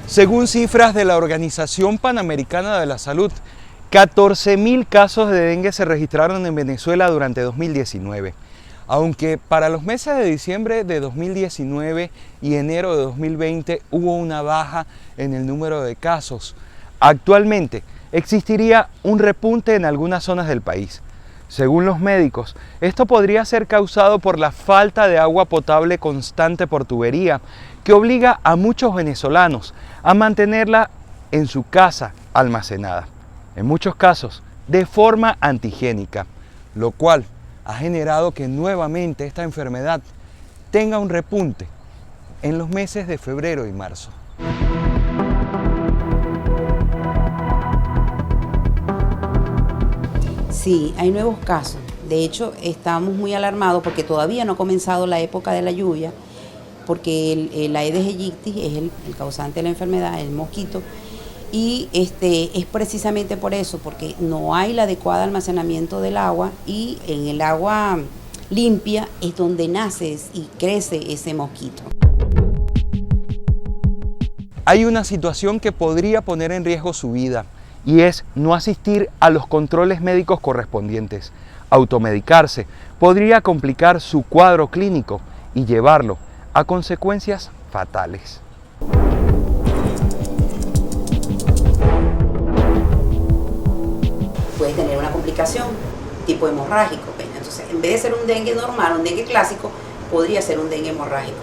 Según cifras de la Organización Panamericana de la Salud, 14.000 casos de dengue se registraron en Venezuela durante 2019. Aunque para los meses de diciembre de 2019 y enero de 2020 hubo una baja en el número de casos, actualmente existiría un repunte en algunas zonas del país. Según los médicos, esto podría ser causado por la falta de agua potable constante por tubería, que obliga a muchos venezolanos a mantenerla en su casa almacenada, en muchos casos de forma antihigiénica, lo cual ha generado que nuevamente esta enfermedad tenga un repunte en los meses de febrero y marzo. Sí, hay nuevos casos. De hecho, estamos muy alarmados porque todavía no ha comenzado la época de la lluvia, porque el Aedes aegypti es el causante de la enfermedad, el mosquito, y es precisamente por eso, porque no hay el adecuado almacenamiento del agua, y en el agua limpia es donde nace y crece ese mosquito. Hay una situación que podría poner en riesgo su vida, y es no asistir a los controles médicos correspondientes. Automedicarse podría complicar su cuadro clínico y llevarlo a consecuencias fatales. Puede tener una complicación tipo hemorrágico. Entonces, en vez de ser un dengue normal, un dengue clásico, podría ser un dengue hemorrágico.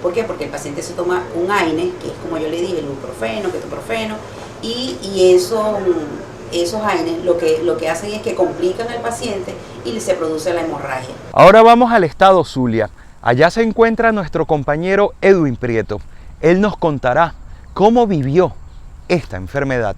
¿Por qué? Porque el paciente se toma un AINE, que es como yo le dije, el ibuprofeno, ketoprofeno, y esos AINES lo que hacen es que complican al paciente y se produce la hemorragia. Ahora vamos al estado Zulia. Allá se encuentra nuestro compañero Edwin Prieto. Él nos contará cómo vivió esta enfermedad.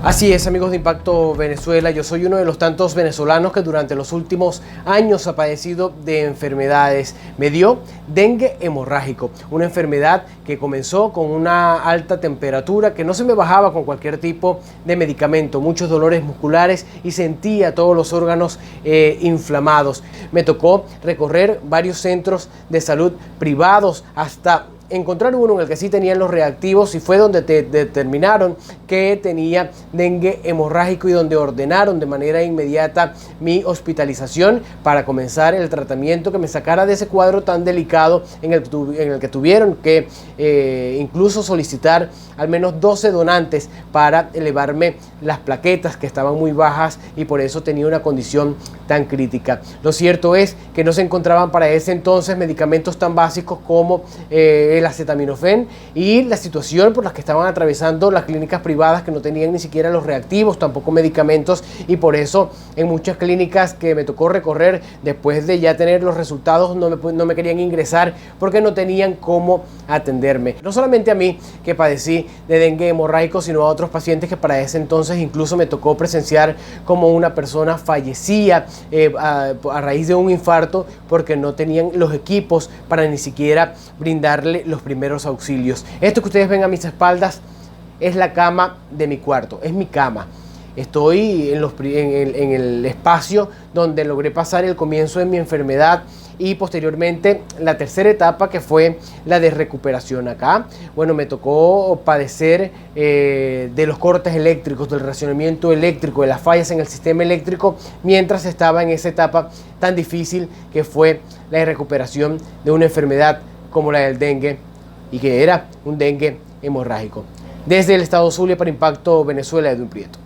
Así es, amigos de Impacto Venezuela, yo soy uno de los tantos venezolanos que durante los últimos años ha padecido de enfermedades. Me dio dengue hemorrágico, una enfermedad que comenzó con una alta temperatura que no se me bajaba con cualquier tipo de medicamento, muchos dolores musculares y sentía todos los órganos inflamados. Me tocó recorrer varios centros de salud privados hasta encontrar uno en el que sí tenían los reactivos y fue donde determinaron que tenía dengue hemorrágico y donde ordenaron de manera inmediata mi hospitalización para comenzar el tratamiento que me sacara de ese cuadro tan delicado en el que tuvieron que incluso solicitar al menos 12 donantes para elevarme las plaquetas que estaban muy bajas y por eso tenía una condición tan crítica. Lo cierto es que no se encontraban para ese entonces medicamentos tan básicos como el acetaminofén y la situación por la que estaban atravesando las clínicas privadas que no tenían ni siquiera los reactivos, tampoco medicamentos, y por eso en muchas clínicas que me tocó recorrer después de ya tener los resultados no me querían ingresar porque no tenían cómo atenderme. No solamente a mí que padecí de dengue hemorrágico, sino a otros pacientes que para ese entonces incluso me tocó presenciar como una persona fallecía a raíz de un infarto porque no tenían los equipos para ni siquiera brindarle los primeros auxilios. Esto que ustedes ven a mis espaldas es la cama de mi cuarto, es mi cama. Estoy en el espacio donde logré pasar el comienzo de mi enfermedad y posteriormente la tercera etapa, que fue la de recuperación. Acá, bueno, me tocó padecer de los cortes eléctricos, del racionamiento eléctrico, de las fallas en el sistema eléctrico, mientras estaba en esa etapa tan difícil que fue la recuperación de una enfermedad como la del dengue, y que era un dengue hemorrágico. Desde el estado Zulia para Impacto Venezuela, Edwin Prieto.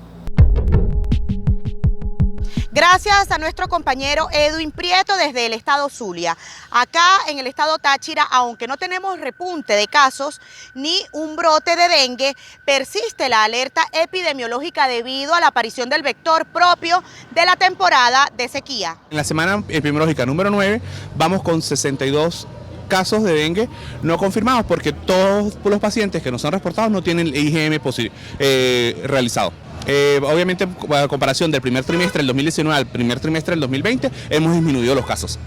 Gracias a nuestro compañero Edwin Prieto desde el estado Zulia. Acá en el estado Táchira, aunque no tenemos repunte de casos ni un brote de dengue, persiste la alerta epidemiológica debido a la aparición del vector propio de la temporada de sequía. En la semana epidemiológica número 9 vamos con 62 casos de dengue no confirmados porque todos los pacientes que nos han reportado no tienen el IgM realizado. Obviamente, a comparación del primer trimestre del 2019 al primer trimestre del 2020, hemos disminuido los casos.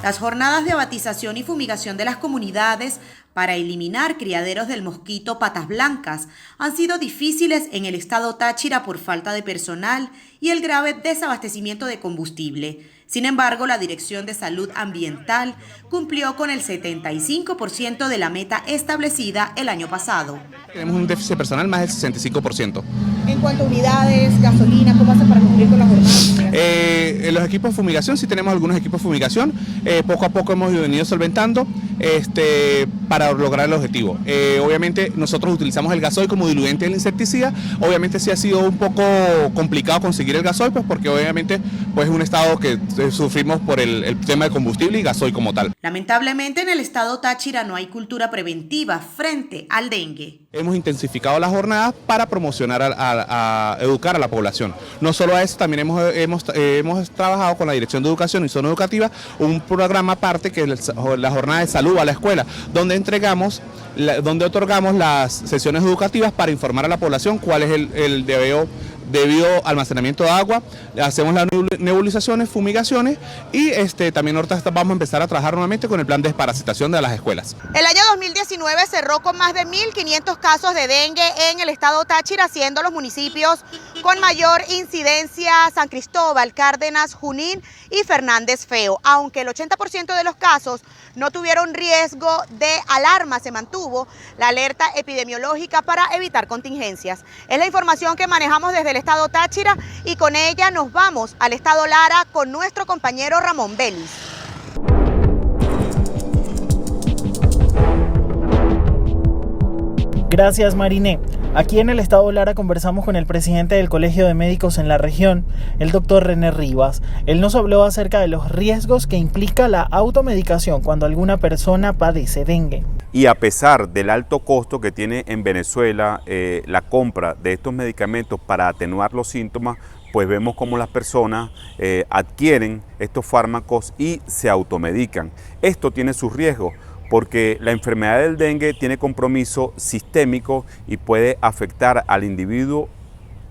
Las jornadas de abatización y fumigación de las comunidades para eliminar criaderos del mosquito patas blancas han sido difíciles en el estado Táchira por falta de personal y el grave desabastecimiento de combustible. Sin embargo, la Dirección de Salud Ambiental cumplió con el 75% de la meta establecida el año pasado. Tenemos un déficit personal más del 65%. En cuanto a unidades, gasolina, ¿cómo hacen para cumplir con la jornada? En los equipos de fumigación, sí tenemos algunos equipos de fumigación, poco a poco hemos venido solventando para lograr el objetivo. Obviamente nosotros utilizamos el gasoil como diluyente del insecticida, obviamente sí ha sido un poco complicado conseguir el gasoil, pues porque obviamente pues, es un estado que sufrimos por el tema de combustible y gasoil como tal. Lamentablemente en el estado Táchira no hay cultura preventiva frente al dengue. Hemos intensificado las jornadas para promocionar, a educar a la población. No solo a eso, también hemos trabajado con la Dirección de Educación y Zona Educativa un programa aparte que es la jornada de salud a la escuela, donde otorgamos las sesiones educativas para informar a la población cuál es el debido almacenamiento de agua, hacemos las nebulizaciones, fumigaciones y también ahorita vamos a empezar a trabajar nuevamente con el plan de desparasitación de las escuelas. El año 2019 cerró con más de 1.500 casos de dengue en el estado Táchira, siendo los municipios con mayor incidencia San Cristóbal, Cárdenas, Junín y Fernández Feo. Aunque el 80% de los casos no tuvieron riesgo de alarma, se mantuvo la alerta epidemiológica para evitar contingencias. Es la información que manejamos desde el estado Táchira y con ella nos vamos al estado Lara con nuestro compañero Ramón Vélez. Gracias, Mariné. Aquí en el estado Lara conversamos con el presidente del Colegio de Médicos en la región, el doctor René Rivas. Él nos habló acerca de los riesgos que implica la automedicación cuando alguna persona padece dengue. Y a pesar del alto costo que tiene en Venezuela la compra de estos medicamentos para atenuar los síntomas, pues vemos cómo las personas adquieren estos fármacos y se automedican. Esto tiene sus riesgos, porque la enfermedad del dengue tiene compromiso sistémico y puede afectar al individuo,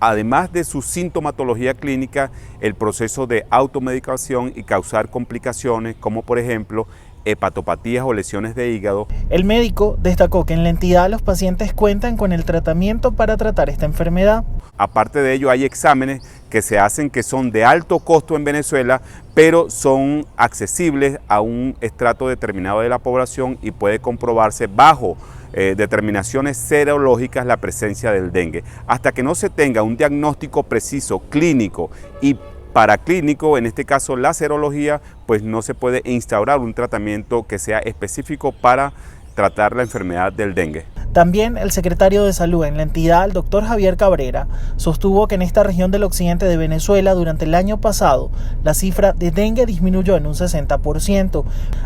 además de su sintomatología clínica, el proceso de automedicación y causar complicaciones como por ejemplo hepatopatías o lesiones de hígado. El médico destacó que en la entidad los pacientes cuentan con el tratamiento para tratar esta enfermedad. Aparte de ello hay exámenes que se hacen que son de alto costo en Venezuela, pero son accesibles a un estrato determinado de la población y puede comprobarse bajo determinaciones serológicas la presencia del dengue. Hasta que no se tenga un diagnóstico preciso, clínico y paraclínico, en este caso la serología, pues no se puede instaurar un tratamiento que sea específico para tratar la enfermedad del dengue. También el secretario de Salud en la entidad, el doctor Javier Cabrera, sostuvo que en esta región del occidente de Venezuela durante el año pasado la cifra de dengue disminuyó en un 60%.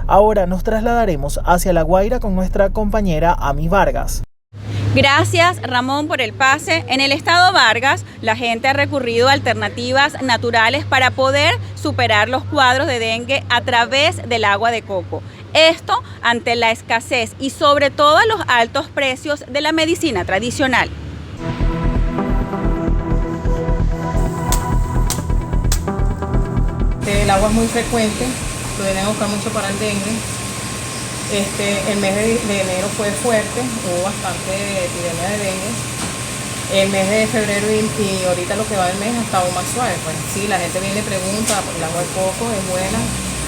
Ahora nos trasladaremos hacia La Guaira con nuestra compañera Ami Vargas. Gracias, Ramón, por el pase. En el estado Vargas, la gente ha recurrido a alternativas naturales para poder superar los cuadros de dengue a través del agua de coco. Esto ante la escasez y sobre todo los altos precios de la medicina tradicional. El agua es muy frecuente, lo deben buscar mucho para el dengue. El mes de enero fue fuerte, hubo bastante epidemia de dengue. El mes de febrero y ahorita lo que va del mes ha estado más suave. Pues sí, la gente viene y pregunta, el agua de coco es buena.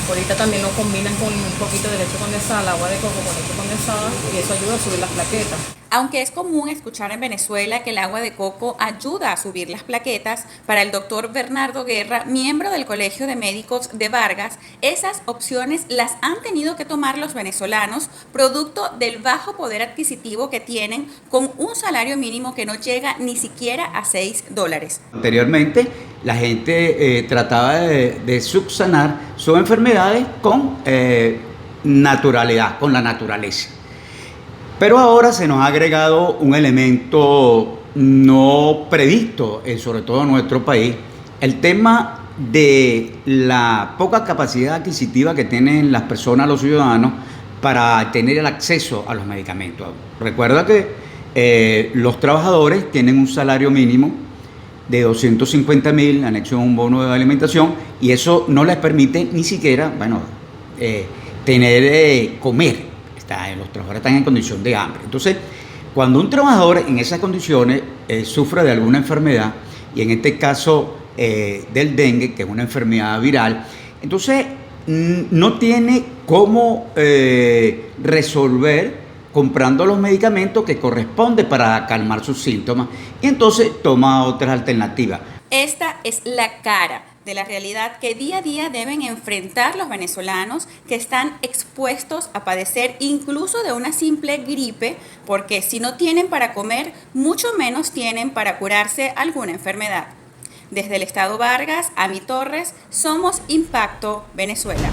Ahorita también lo combinan con un poquito de leche condensada, el agua de coco con leche condensada, y eso ayuda a subir las plaquetas. Aunque es común escuchar en Venezuela que el agua de coco ayuda a subir las plaquetas, para el doctor Bernardo Guerra, miembro del Colegio de Médicos de Vargas, esas opciones las han tenido que tomar los venezolanos, producto del bajo poder adquisitivo que tienen, con un salario mínimo que no llega ni siquiera a $6. Anteriormente, la gente trataba de subsanar sus enfermedades con naturalidad, con la naturaleza. Pero ahora se nos ha agregado un elemento no previsto, sobre todo en nuestro país, el tema de la poca capacidad adquisitiva que tienen las personas, los ciudadanos, para tener el acceso a los medicamentos. Recuerda que los trabajadores tienen un salario mínimo de 250.000, anexo a un bono de alimentación, y eso no les permite ni siquiera, comer. Los trabajadores están en condición de hambre. Entonces, cuando un trabajador en esas condiciones sufre de alguna enfermedad, y en este caso del dengue, que es una enfermedad viral, Entonces, no tiene cómo resolver comprando los medicamentos que corresponde para calmar sus síntomas y entonces toma otras alternativas. Esta es la cara de la realidad que día a día deben enfrentar los venezolanos que están expuestos a padecer incluso de una simple gripe, porque si no tienen para comer, mucho menos tienen para curarse alguna enfermedad. Desde el Estado Vargas, Ami Torres, somos Impacto Venezuela.